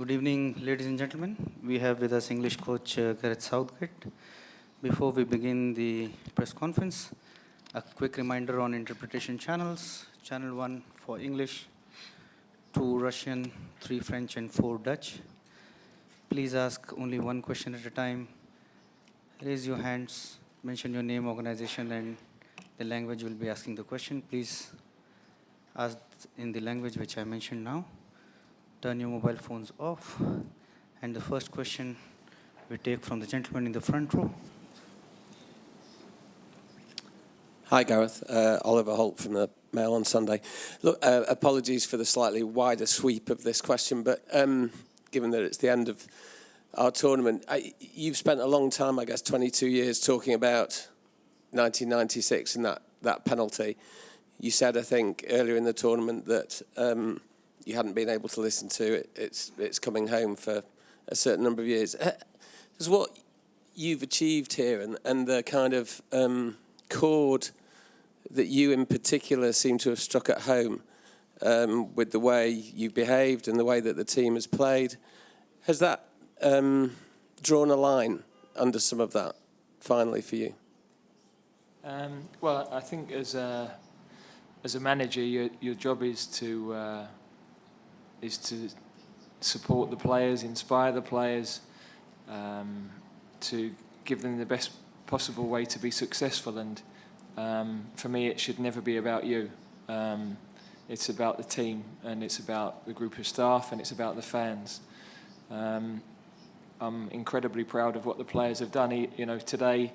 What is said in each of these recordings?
Good evening, ladies and gentlemen. We have with us English coach Gareth Southgate. Before we begin the press conference, a quick reminder on interpretation channels. Channel 1 for English, 2 Russian, 3 French, and 4 Dutch. Please ask only one question at a time. Raise your hands, mention your name, organization, and the language you'll be asking the question. Please ask in the language which I mentioned now. Turn your mobile phones off. And the first question we take from the gentleman in the front row. Hi, Gareth. Oliver Holt from the Mail on Sunday. Look, apologies for the slightly wider sweep of this question, but given that it's the end of our tournament, you've spent a long time, I guess 22 years, talking about 1996 and that penalty. You said, I think, earlier in the tournament that you hadn't been able to listen to it. It's coming home for a certain number of years. Is what you've achieved here and the kind of chord that you in particular seem to have struck at home with the way you've behaved and the way that the team has played, has that drawn a line under some of that finally for you? Well, I think as a manager, your job is to support the players, inspire the players, to give them the best possible way to be successful. And for me, it should never be about you. It's about the team, and it's about the group of staff, and it's about the fans. I'm incredibly proud of what the players have done. Today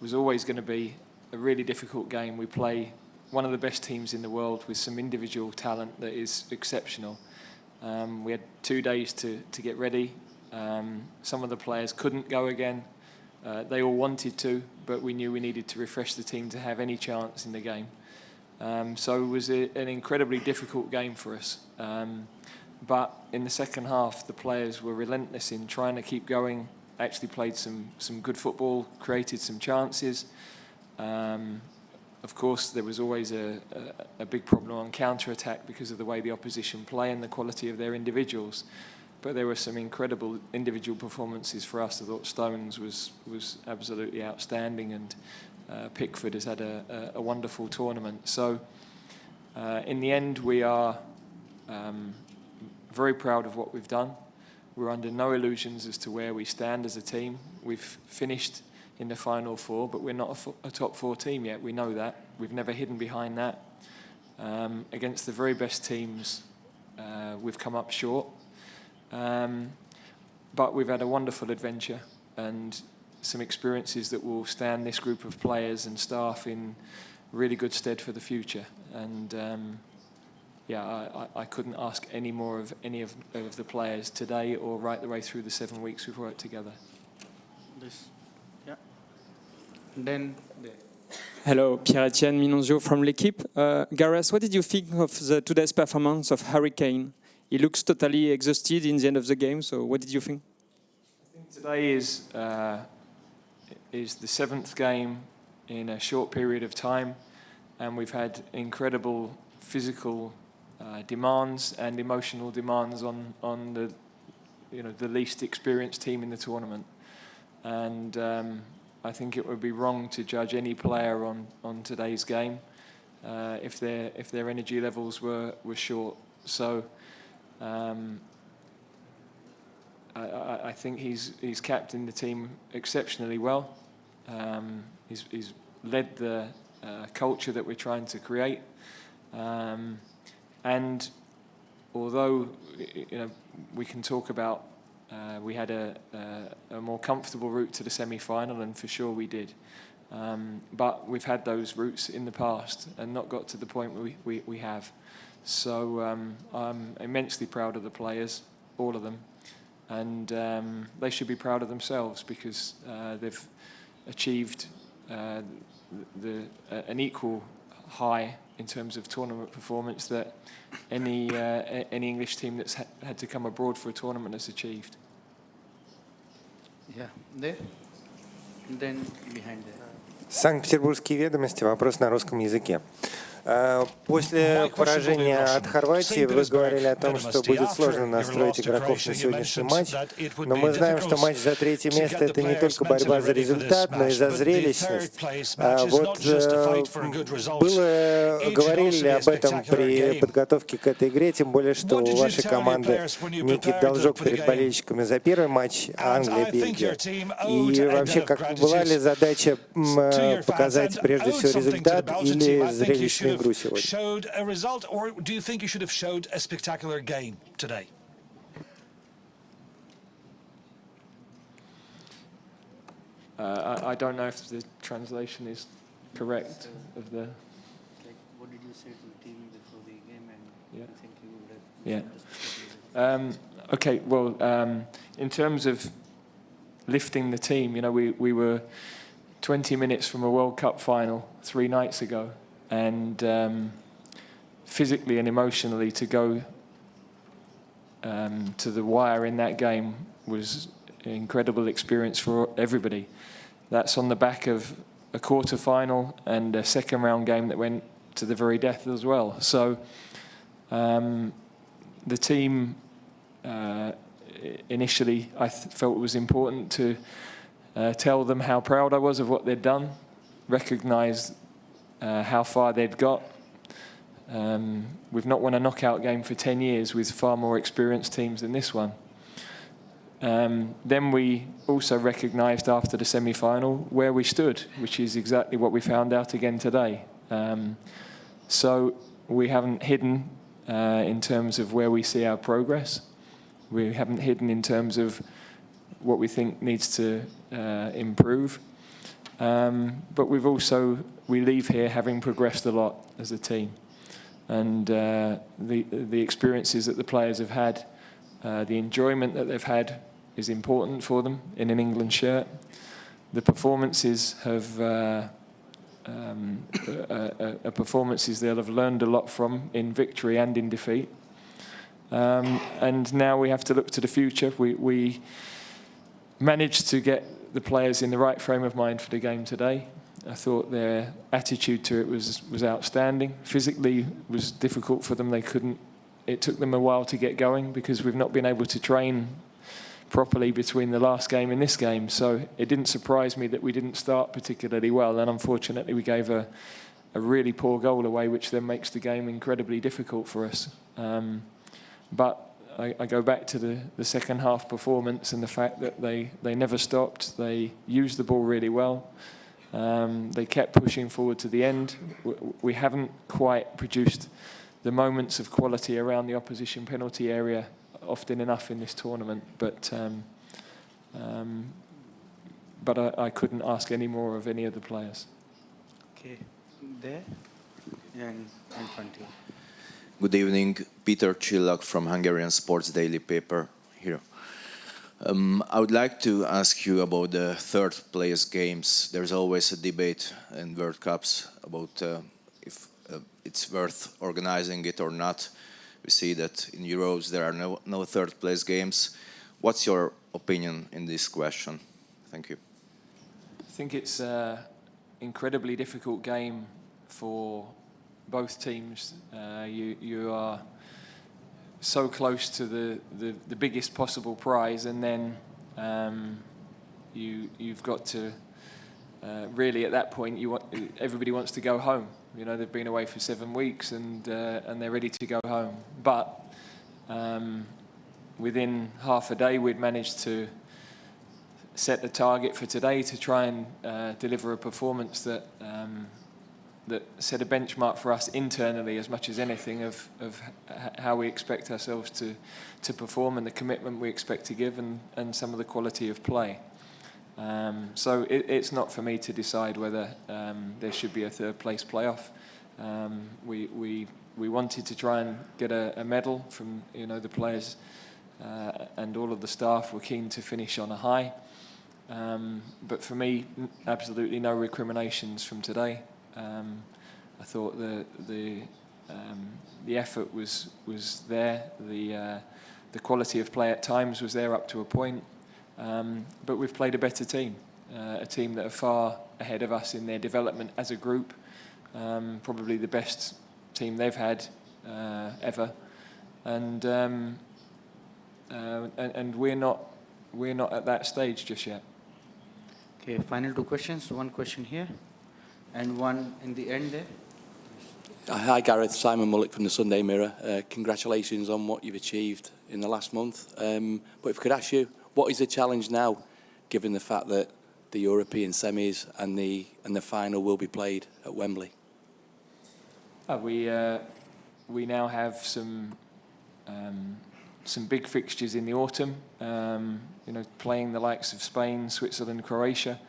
was always going to be a really difficult game. We play one of the best teams in the world with some individual talent that is exceptional. We had 2 days to get ready. Some of the players couldn't go again. They all wanted to, but we knew we needed to refresh the team to have any chance in the game. So it was an incredibly difficult game for us. But in the second half, the players were relentless in trying to keep going, actually played some good football, created some chances. Of course, there was always a big problem on counter-attack because of the way the opposition play and the quality of their individuals. But there were some incredible individual performances for us. I thought Stones was absolutely outstanding, and Pickford has had a wonderful tournament. So in the end, we are very proud of what we've done. We're under no illusions as to where we stand as a team. We've finished in the final four, but we're not a top four team yet. We know that. We've never hidden behind that. Against the very best teams, we've come up short. But we've had a wonderful adventure and some experiences that will stand this group of players and staff in really good stead for the future. And I couldn't ask any more of any of the players today or right the way through the 7 weeks we've worked together. Then Hello, Pierre-Etienne Minonzio from L'Equipe. Gareth, what did you think of today's performance of Harry Kane? He looks totally exhausted in the end of the game, so what did you think? I think today is the 7th game in a short period of time, and we've had incredible physical demands and emotional demands on the least experienced team in the tournament. And I think it would be wrong to judge any player on today's game if their energy levels were short. So I think he's captained the team exceptionally well. He's led the culture that we're trying to create. And although we can talk about we had a more comfortable route to the semi-final, and for sure we did. But we've had those routes in the past and not got to the point we have. So I'm immensely proud of the players, all of them. And they should be proud of themselves because they've achieved an equal high in terms of tournament performance that any English team that's had to come abroad for a tournament has achieved. Yeah, there. And then behind there. Санкт-Петербургские ведомости. Вопрос на русском языке. После поражения от Хорватии вы говорили о том, что будет сложно настроить игроков на сегодняшний матч, но мы знаем, что матч за третье место — это не только борьба за результат, но и за зрелищность. Говорили ли об этом при подготовке к этой игре, тем более, что у вашей команды некий должок перед болельщиками за первый матч Англия-Бельгия? И вообще, была ли задача показать прежде всего результат или зрелищную игру сегодня? I don't know if the translation is correct of the. What did you say to the team before the game, and Yeah. I think you would have. Yeah. Okay. Well, in terms of lifting the team, we were 20 minutes from a World Cup final 3 nights ago, and physically and emotionally to go to the wire in that game was an incredible experience for everybody. That's on the back of a quarter-final and a second-round game that went to the very death as well. So the team initially, I felt it was important to tell them how proud I was of what they'd done, recognise how far they'd got. We've not won a knockout game for 10 years with far more experienced teams than this one. Then we also recognised after the semi-final where we stood, which is exactly what we found out again today. So we haven't hidden in terms of where we see our progress. We haven't hidden in terms of what we think needs to improve. But we leave here having progressed a lot as a team. And the experiences that the players have had, the enjoyment that they've had is important for them in an England shirt. The performances are performances they'll have learned a lot from in victory and in defeat. And now we have to look to the future. We managed to get the players in the right frame of mind for the game today. I thought their attitude to it was outstanding. Physically, it was difficult for them. It took them a while to get going because we've not been able to train properly between the last game and this game. So it didn't surprise me that we didn't start particularly well. And unfortunately, we gave a really poor goal away, which then makes the game incredibly difficult for us. But I go back to the second half performance and the fact that they never stopped. They used the ball really well. They kept pushing forward to the end. We haven't quite produced the moments of quality around the opposition penalty area often enough in this tournament. But I couldn't ask any more of any of the players. Okay, there and in front here. Good evening, Peter Csillak from Hungarian Sports Daily Paper here. I would like to ask you about the third place games. There's always a debate in World Cups about if it's worth organizing it or not. We see that in Euros there are no third place games. What's your opinion in this question? Thank you. I think it's an incredibly difficult game for both teams. You are so close to the biggest possible prize, and then you've got to really at that point everybody wants to go home. They've been away for 7 weeks and they're ready to go home. But within half a day we'd managed to set the target for today to try and deliver a performance that set a benchmark for us internally as much as anything of how we expect ourselves to perform and the commitment we expect to give and some of the quality of play. So it's not for me to decide whether there should be a third place playoff. We wanted to try and get a medal from the players and all of the staff were keen to finish on a high. But for me, absolutely no recriminations from today. I thought the effort was there. The quality of play at times was there up to a point. But we've played a better team, a team that are far ahead of us in their development as a group. Probably the best team they've had ever, and we're not at that stage just yet. Okay, final two questions. One question here, and one in the end there. Hi Gareth, Simon Mullock from the Sunday Mirror. Congratulations on what you've achieved in the last month. But if I could ask you, what is the challenge now, given the fact that the European semis and the final will be played at Wembley? We now have some big fixtures in the autumn. Playing the likes of Spain, Switzerland, Croatia.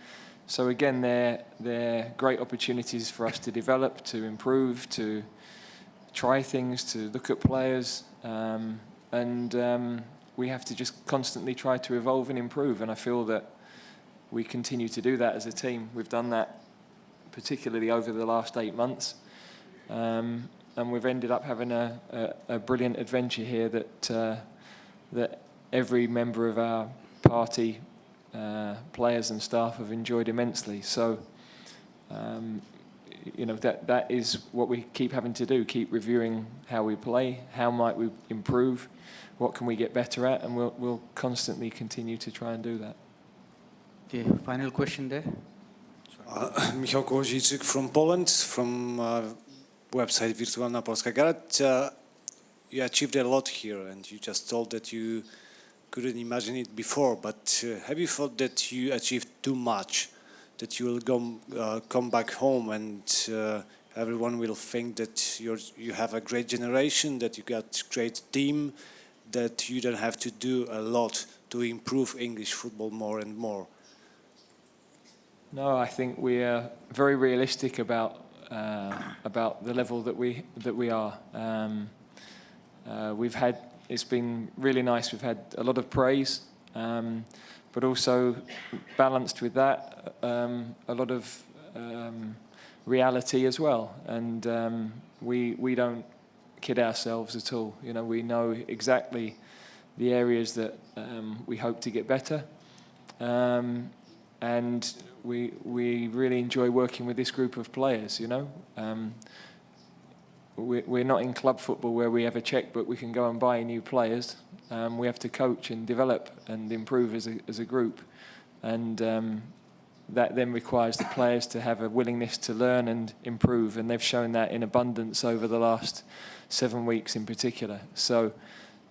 So again, they're great opportunities for us to develop, to improve, to try things, to look at players, and we have to just constantly try to evolve and improve. And I feel that we continue to do that as a team. We've done that particularly over the last 8 months, and we've ended up having a brilliant adventure here that every member of our party, players and staff, have enjoyed immensely. So, that is what we keep having to do: keep reviewing how we play, how might we improve, what can we get better at, and we'll constantly continue to try and do that. Okay, final question there. Michał Kołodziejczyk from Poland, from website Wirtualna Polska. Gareth, you achieved a lot here, and you just told that you couldn't imagine it before, but have you thought that you achieved too much, that you will come back home and everyone will think that you have a great generation, that you got great team, that you don't have to do a lot to improve English football more and more? No, I think we are very realistic about the level that we are. It's been really nice. We've had a lot of praise, but also balanced with that a lot of reality as well. And we don't kid ourselves at all. We know exactly the areas that we hope to get better, and we really enjoy working with this group of players. We're not in club football where we have a checkbook, we can go and buy new players. We have to coach and develop and improve as a group. And that then requires the players to have a willingness to learn and improve. And they've shown that in abundance over the last 7 weeks in particular. So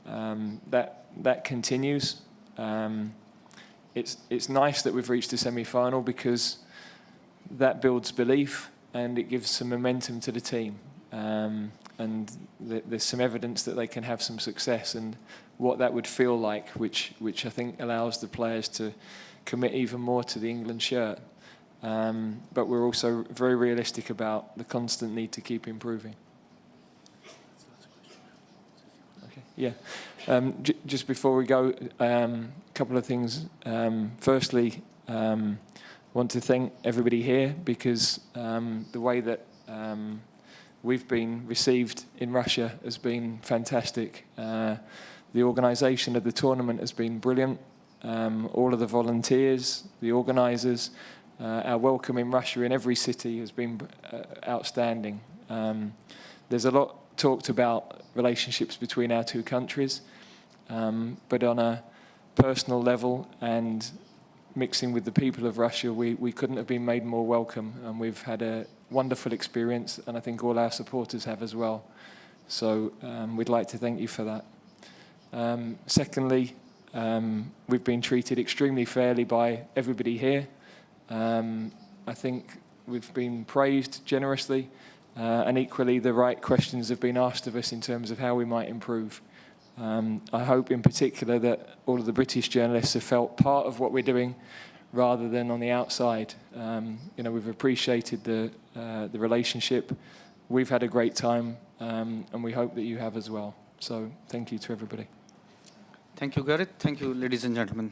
that continues. It's nice that we've reached the semi-final, because that builds belief and it gives some momentum to the team. And there's some evidence that they can have some success, and what that would feel like, which I think allows the players to commit even more to the England shirt. But we're also very realistic about the constant need to keep improving. Okay. Yeah. Just before we go, a couple of things. Firstly, want to thank everybody here, because the way that we've been received in Russia has been fantastic. The organisation of the tournament has been brilliant. All of the volunteers, the organisers, our welcome in Russia in every city has been outstanding. There's a lot talked about relationships between our two countries, but on a personal level and mixing with the people of Russia, we couldn't have been made more welcome, and we've had a wonderful experience, and I think all our supporters have as well. So we'd like to thank you for that. Secondly, we've been treated extremely fairly by everybody here. I think we've been praised generously, and equally the right questions have been asked of us in terms of how we might improve. I hope in particular that all of the British journalists have felt part of what we're doing rather than on the outside. We've appreciated the relationship. We've had a great time, and we hope that you have as well. So thank you to everybody. Thank you, Gareth. Thank you, ladies and gentlemen.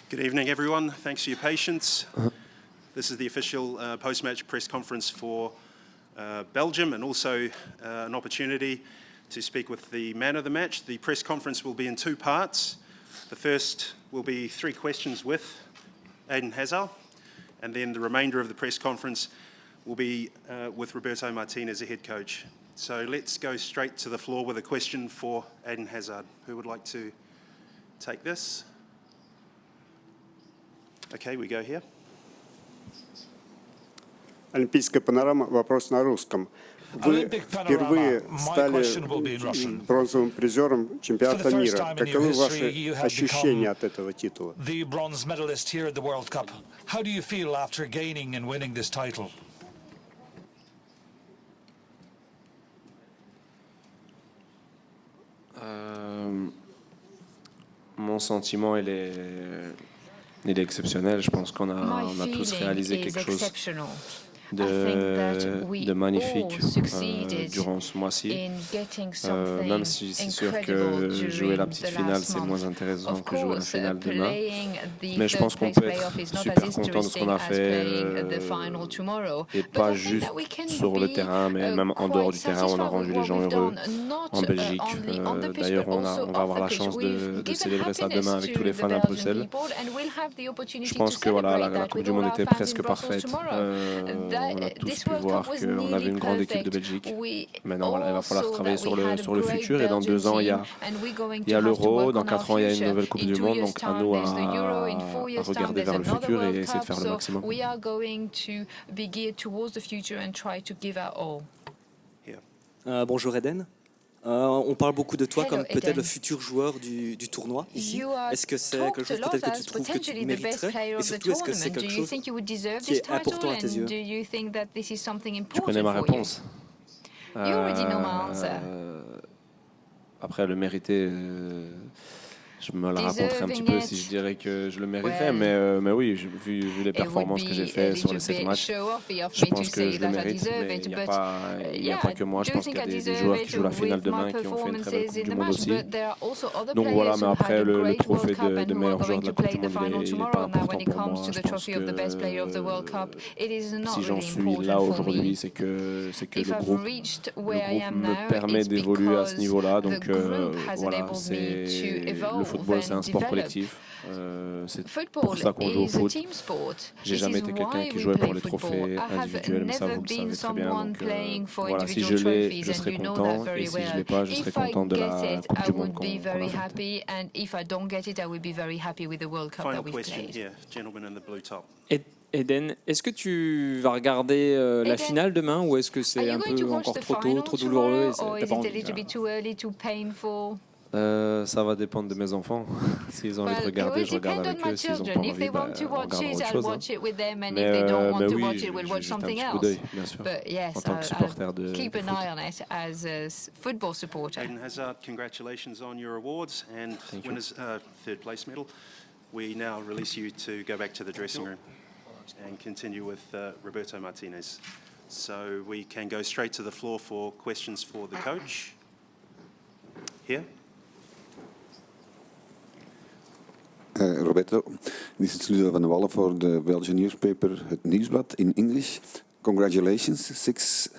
Good evening, everyone. Thanks for your patience. This is the official post-match press conference for Belgium, and also an opportunity to speak with the man of the match. The press conference will be in two parts. The first will be 3 questions with Eden Hazard, and then the remainder of the press conference will be with Roberto Martinez, the head coach. So let's go straight to the floor with a question for Eden Hazard. Who would like to take this? Okay, we go here. Олимпийская панорама. Вопрос на русском. Вы впервые стали бронзовым призером чемпионата мира. Каковы ваши ощущения от этого титула? The bronze medalist here at the World Cup. How do you feel after gaining and winning this title? Mon sentiment, il est exceptionnel. Je pense qu'on a tous réalisé quelque chose de magnifique durant ce mois-ci. Même si c'est sûr que jouer la petite finale, c'est moins intéressant que jouer la finale demain. Mais je pense qu'on peut être super content de ce qu'on a fait, et pas juste sur le terrain, mais même en dehors du terrain, on a rendu les gens heureux en Belgique. D'ailleurs, on va avoir la chance de célébrer ça demain avec tous les fans à Bruxelles. Je pense que voilà, la Coupe du Monde était presque parfaite. On a tous pu voir qu'on avait une grande équipe de Belgique. Maintenant, voilà, il va falloir travailler sur le futur. Et dans 2 ans, il y a l'Euro. Dans 4 ans, il y a une nouvelle Coupe du Monde. Donc, à nous à regarder vers le futur et essayer de faire le maximum. Bonjour Eden. On parle beaucoup de toi comme peut-être le futur joueur du tournoi ici. Est-ce que c'est quelque chose peut-être que tu trouves que tu mériterais? Et surtout, est-ce que c'est quelque chose qui est important à tes yeux? Tu connais ma réponse. Après, le mériter, je me la raconterai un petit peu si je dirais que je le mériterais. Mais oui, vu les performances que j'ai faites sur les 7 matchs, je pense que je le mérite. Mais il n'y a pas que moi. Je pense qu'il y a des joueurs qui jouent la finale demain qui ont fait une très belle Coupe du Monde aussi. Donc voilà, mais après, le trophée de meilleur joueur de la Coupe du Monde, il n'est pas important pour moi. Je pense que si j'en suis là aujourd'hui, c'est que le groupe me permet d'évoluer à ce niveau-là. Donc voilà, le football, c'est un sport collectif. C'est pour ça qu'on joue au foot. J'ai jamais été quelqu'un qui jouait pour les trophées individuels, mais ça, vous le savez très bien. Donc voilà, si je l'ai, je serai content. Et si je ne l'ai pas, je serai content de la Coupe du Monde qu'on a faite. Final question here, gentleman in the blue top. Eden, est-ce que tu vas regarder la finale demain ou est-ce que c'est un peu encore trop tôt, trop douloureux et t'as pas envie? Ça va dépendre de mes enfants. S'ils ont envie de regarder, je regarde avec eux. S'ils n'ont pas envie, on regardera autre chose. Mais oui, je vais jeter un petit coup d'œil, bien sûr, en tant que supporter de foot. Eden Hazard, congratulations on your awards and winners, third place medal. We now release you to go back to the dressing room and continue with Roberto Martinez. So we can go straight to the floor for questions for the coach. Here. Roberto, this is Ludo van der Wallen for the Belgian newspaper, Het Nieuwsblad in English. Congratulations, 6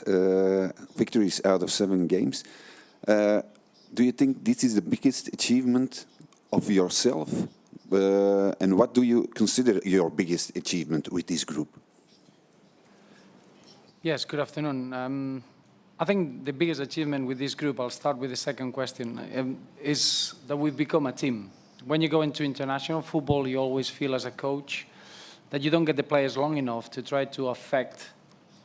victories out of 7 games. Do you think this is the biggest achievement of yourself? And what do you consider your biggest achievement with this group? Yes, good afternoon. I think the biggest achievement with this group, I'll start with the second question, is that we've become a team. When you go into international football, you always feel as a coach that you don't get the players long enough to try to affect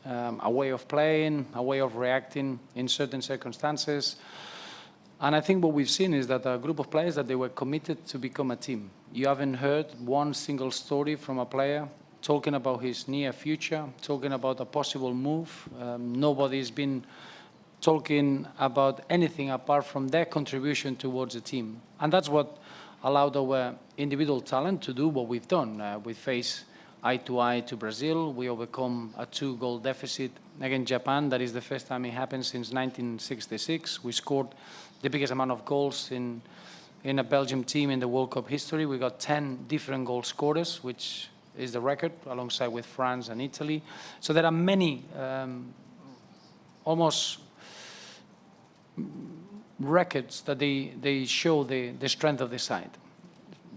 a way of playing, a way of reacting in certain circumstances. And I think what we've seen is that a group of players that they were committed to become a team. You haven't heard one single story from a player talking about his near future, talking about a possible move. Nobody's been talking about anything apart from their contribution towards the team. And that's what allowed our individual talent to do what we've done. We face eye-to-eye to Brazil. We overcome a 2-goal deficit against Japan. That is the first time it happened since 1966. We scored the biggest amount of goals in in a Belgium team in the World Cup history. We got 10 different goal scorers, which is the record, alongside with France and Italy. So there are many almost records that they show the strength of the side.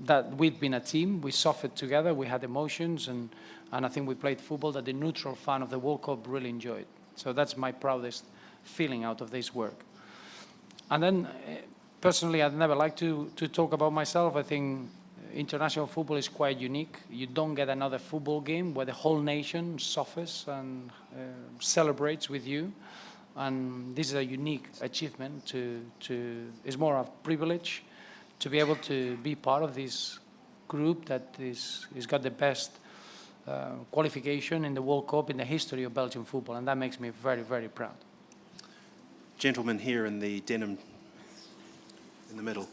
That we've been a team, we suffered together, we had emotions, and I think we played football that the neutral fan of the World Cup really enjoyed. So that's my proudest feeling out of this work. And then, personally, I'd never like to talk about myself. I think international football is quite unique. You don't get another football game where the whole nation suffers and celebrates with you. And this is a unique achievement. It's more a privilege to be able to be part of this group that is got the best qualification in the World Cup in the history of Belgian football, and that makes me very, very proud. Gentleman here in the denim in the middle.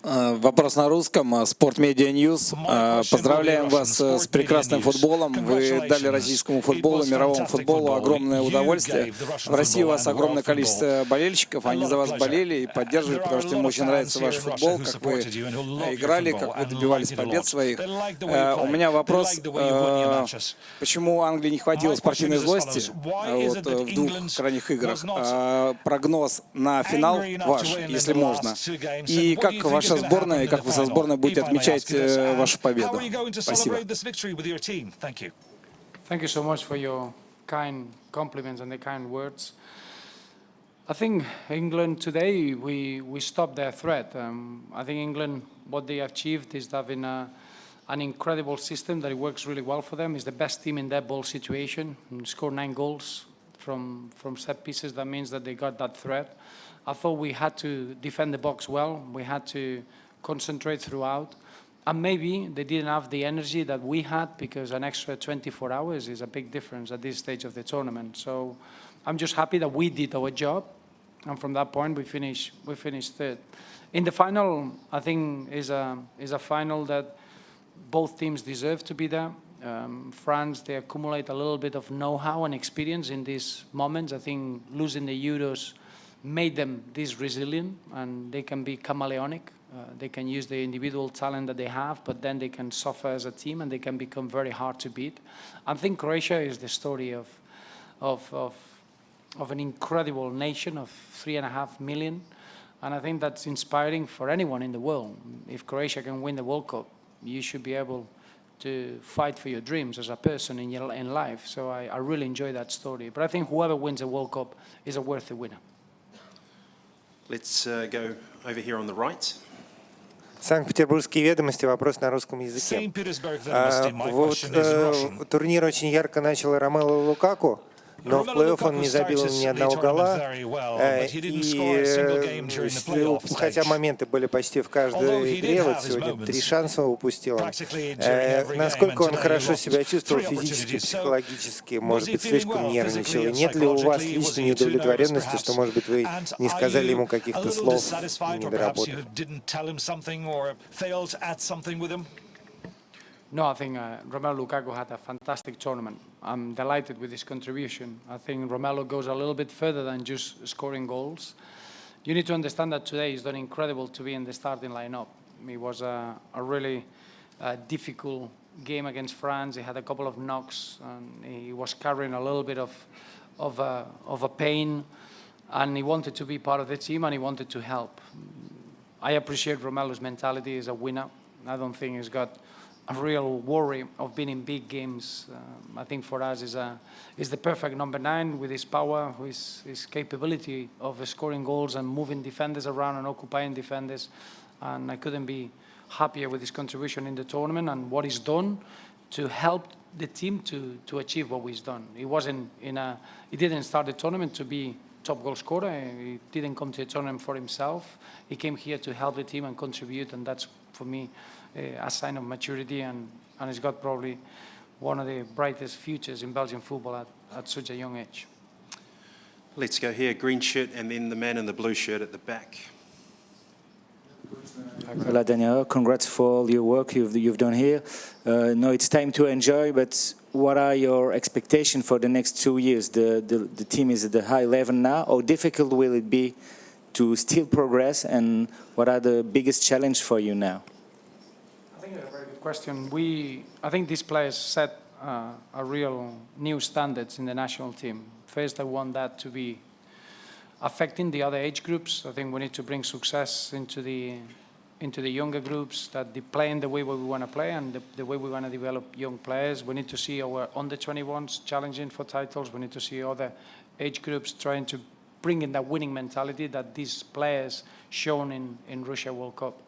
Вопрос на русском. Спортмедиа Ньюс. Поздравляем вас с прекрасным футболом. Вы дали российскому футболу, мировому футболу огромное удовольствие. В России у вас огромное количество болельщиков. Они за вас болели и поддерживали, потому что им очень нравится ваш футбол, как вы играли, как вы добивались побед своих. У меня вопрос. Почему Англии не хватило спортивной злости в двух крайних играх? Прогноз на финал ваш, если можно. И как ваша сборная, и как вы со сборной будете отмечать вашу победу? Спасибо. Thank you so much for your kind compliments and the kind words. I think England today, we stopped their threat. I think England, what they achieved is having an incredible system that it works really well for them. It's the best team in that ball situation. Scored 9 goals from set pieces. That means that they got that threat. I thought we had to defend the box well. We had to concentrate throughout. And maybe they didn't have the energy that we had, because an extra 24 hours is a big difference at this stage of the tournament. So I'm just happy that we did our job. And from that point, we finished third. In the final, I think is a final that both teams deserve to be there. France, they accumulate a little bit of know-how and experience in these moments. I think losing the Euros made them this resilient, and they can be chameleonic. They can use the individual talent that they have, but then they can suffer as a team, and they can become very hard to beat. I think Croatia is the story of an incredible nation of 3.5 million, and I think that's inspiring for anyone in the world. If Croatia can win the World Cup, you should be able to fight for your dreams as a person in life. So I really enjoy that story. But I think whoever wins the World Cup is a worthy winner. Let's go over here on the right. Санкт-Петербургские ведомости. Вопрос на русском языке. Вот турнир очень ярко начал Ромело Лукаку, но в плей-офф он не забил ни одного гола. И хотя моменты были почти в каждой игре, вот сегодня 3 шанса упустил. Насколько он хорошо себя чувствовал физически, психологически, может быть, слишком нервничал? И нет ли у вас личной неудовлетворенности, что, может быть, вы не сказали ему каких-то слов недоработок? No, I think Romelu Lukaku had a fantastic tournament. I'm delighted with his contribution. I think Romelu goes a little bit further than just scoring goals. You need to understand that today he's done incredible to be in the starting lineup. It was a really difficult game against France. He had a couple of knocks, and he was carrying a little bit of a pain, and he wanted to be part of the team, and he wanted to help. I appreciate Romelu's mentality as a winner. I don't think he's got a real worry of being in big games. I think for us is the perfect number 9 with his power, his capability of scoring goals and moving defenders around and occupying defenders. And I couldn't be happier with his contribution in the tournament and what he's done to help the team to achieve what he's done. He didn't start the tournament to be top goal scorer. He didn't come to the tournament for himself. He came here to help the team and contribute, and that's, for me, a sign of maturity, and he's got probably one of the brightest futures in Belgian football at such a young age. Let's go here, green shirt, and then the man in the blue shirt at the back. Hola Daniel, congrats for all your work you've done here. No, it's time to enjoy, but what are your expectations for the next 2 years? The team is at the high level now. How difficult will it be to still progress, and what are the biggest challenge for you now? I think it's a very good question. I think these players set a real new standards in the national team. First, I want that to be affecting the other age groups. I think we need to bring success into the younger groups, that they play in the way we want to play and the way we want to develop young players. We need to see our under-21s challenging for titles. We need to see other age groups trying to bring in that winning mentality that these players shown in Russia World Cup.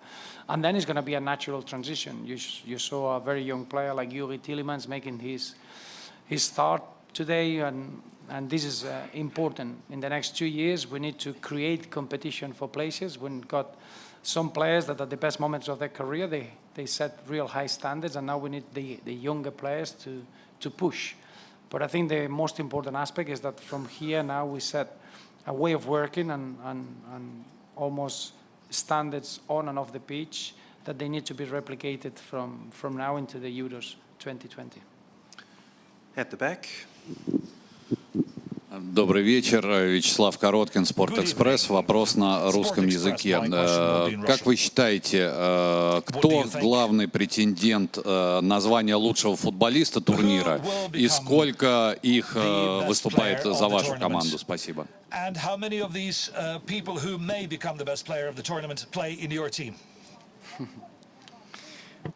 And then it's going to be a natural transition. You saw a very young player like Yuri Tillemans making his start today, and this is important. In the next 2 years, we need to create competition for places. We've got some players that at the best moments of their career, they set real high standards, and now we need the younger players to push. But I think the most important aspect is that from here now we set a way of working and almost standards on and off the pitch that they need to be replicated from now into the Euros 2020. At the back. Добрый вечер, Вячеслав Короткин, Спортэкспресс. Вопрос на русском языке. Как вы считаете, кто главный претендент на звание лучшего футболиста турнира и сколько их выступает за вашу команду? Спасибо. And how many of these people who may become the best player of the tournament play in your team?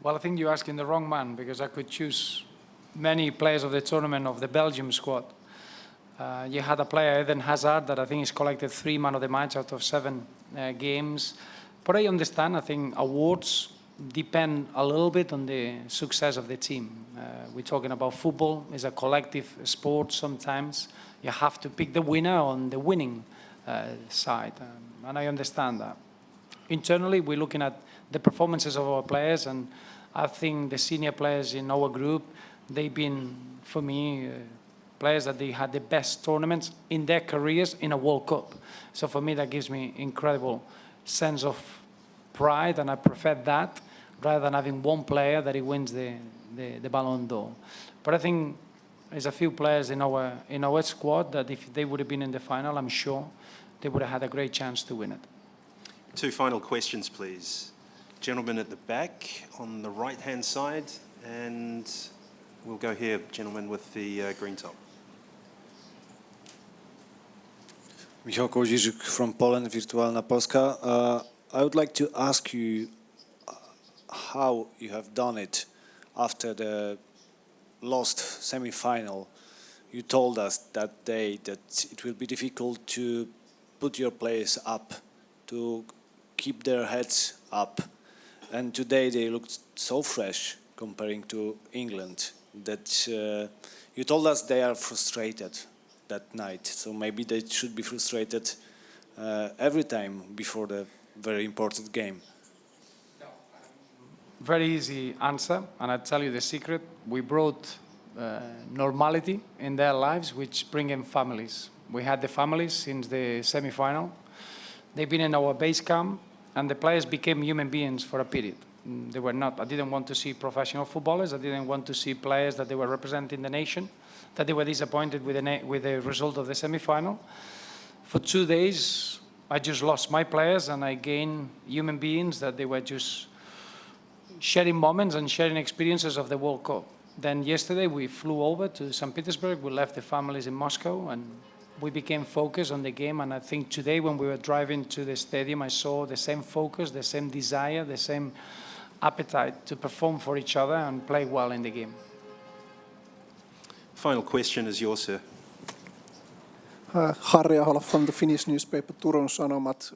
Well, I think you're asking the wrong man, because I could choose many players of the tournament of the Belgium squad. You had a player, Eden Hazard, that I think has collected 3 man of the match out of 7 games. But I understand, I think awards depend a little bit on the success of the team. We're talking about football. It's a collective sport sometimes. You have to pick the winner on the winning side. And I understand that. Internally, we're looking at the performances of our players, and I think the senior players in our group, they've been, for me, players that they had the best tournaments in their careers in a World Cup. So for me, that gives me incredible sense of pride, and I prefer that rather than having one player that he wins the Ballon d'Or. But I think there's a few players in our squad that if they would have been in the final, I'm sure they would have had a great chance to win it. 2 final questions, please. Gentleman at the back on the right-hand side, and we'll go here, gentleman with the green top. Michał Kołodziejczyk from Poland, Wirtualna Polska. I would like to ask you how you have done it after the lost semi-final. You told us that day that it will be difficult to put your players up, to keep their heads up. And today they looked so fresh comparing to England that you told us they are frustrated that night. So maybe they should be frustrated every time before the very important game. Very easy answer, and I'll tell you the secret. We brought normality in their lives, which bring in families. We had the families since the semi-final. They've been in our base camp, and the players became human beings for a period. They were not. I didn't want to see professional footballers. I didn't want to see players that they were representing the nation, that they were disappointed with the result of the semi-final. For 2 days, I just lost my players, and I gained human beings that they were just sharing moments and sharing experiences of the World Cup. Then yesterday we flew over to St. Petersburg. We left the families in Moscow, and we became focused on the game. And I think today when we were driving to the stadium, I saw the same focus, the same desire, the same appetite to perform for each other and play well in the game. Final question is yours, sir. Harri Ahola from the Finnish newspaper Turun Sanomat.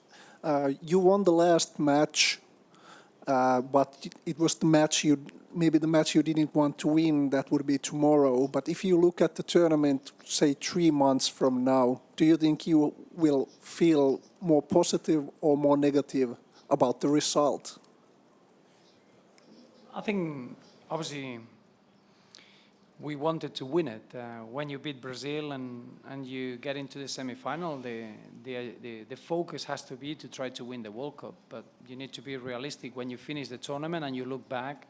You won the last match, but it was the match maybe the match you didn't want to win. That would be tomorrow. But if you look at the tournament, say 3 months from now, do you think you will feel more positive or more negative about the result? I think, obviously, we wanted to win it. When you beat Brazil and you get into the semi-final, the focus has to be to try to win the World Cup. But you need to be realistic when you finish the tournament and you look back.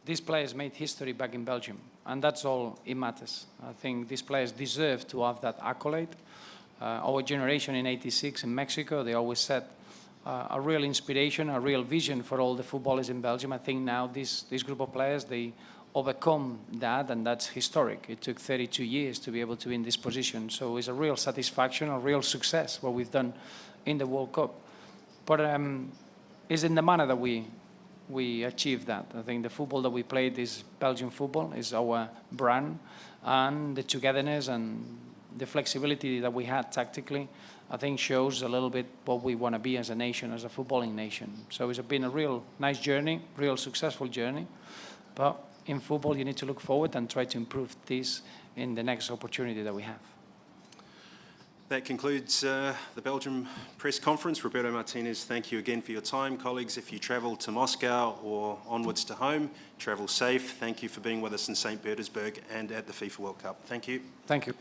These players made history back in Belgium, and that's all it matters. I think these players deserve to have that accolade. our generation in '86 in Mexico, they always set a real inspiration, a real vision for all the footballers in Belgium. I think now this group of players, they overcome that, and that's historic. It took 32 years to be able to be in this position. So it's a real satisfaction, a real success, what we've done in the World Cup. But it's in the manner that we achieved that. I think the football that we played is Belgian football, is our brand, and the togetherness and the flexibility that we had tactically, I think shows a little bit what we want to be as a nation, as a footballing nation. So it's been a real nice journey, real successful journey. But in football, you need to look forward and try to improve this in the next opportunity that we have. That concludes the Belgium press conference. Roberto Martinez, thank you again for your time. Colleagues, if you travel to Moscow or onwards to home, travel safe. Thank you for being with us in St. Petersburg and at the FIFA World Cup. Thank you. Thank you.